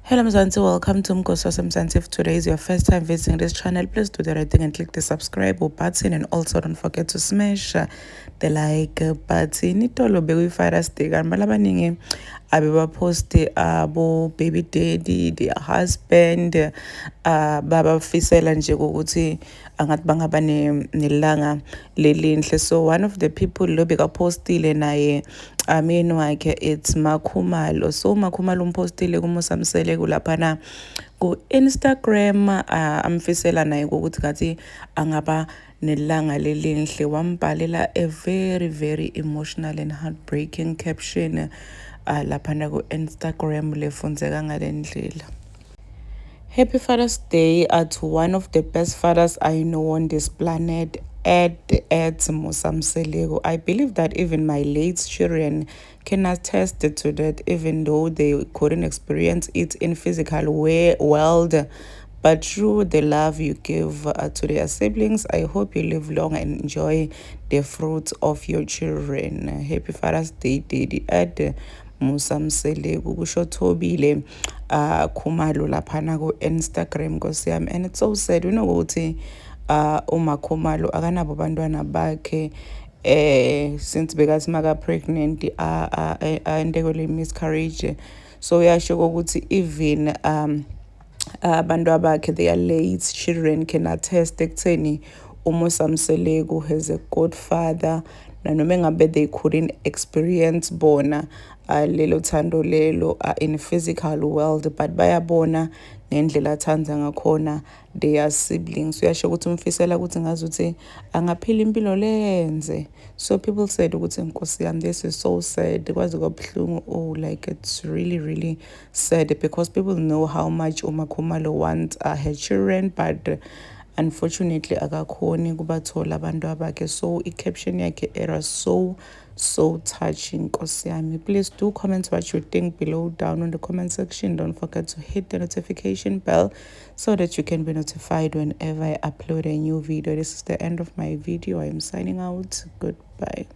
Hello Mzansi, welcome to Mkosos Mzansi. If today is your first time visiting this channel, please do the right thing and click the subscribe button, and also don't forget to smash the like button. Itolo bewifara stick and malabaningi abeba post abo baby daddy, their husband, baba fisela nje ukuthi angathi bangaba nelanga lelinhle. So one of the people lo bekapostile naye amini wakhe it's Makhumalo. So Makhumalo umpostile kuMusamsele kulaphana ku-Instagram, amfisela naye ukuthi ngathi angaba nelanga lelinhle. Wambhalela a very very emotional and heartbreaking caption laphana ku-Instagram lefundzeka ngale ndlela. Happy Father's Day to one of the best fathers I know on this planet, Ed Musamseleko. I believe that even my late children can attest to that, even though they couldn't experience it in physical world. But through the love you give to their siblings, I hope you live long and enjoy the fruits of your children. Happy Father's Day, Daddy Ed Musamseleko. Kusho Thobile Khumalo laphana ku-Instagram Nkosi yami. And it's so sad ukuthi uMakhumalo akanabo bantwana bakhe since bekathi maka pregnant endekwe miscarriage. So uyasho ukuthi even abantu abakhe their late children can attest ekutheni uMusamseleko has a good father, nanoma ngabe they couldn't experience bona lelo thando lelo in physical world, but bayabona ngendlela athandza ngakhona their siblings. Uyasho ukuthi umfisela ukuthi ngazuthi angaphila impilo lenze. So people said ukuthi Nkosi yami, this is so sad. Kwaze kwabuhlungu. Oh, like it's really really sad because people know how much uMakhumalo wants her children, but unfortunately akakhoni kubathola abantu abakhe. So i-caption yakhe era so touching. Nkosi yami, please do comment what you think below down in the comment section. Don't forget to hit the notification bell so that you can be notified whenever I upload a new video. This is the end of my video. I am signing out. Goodbye.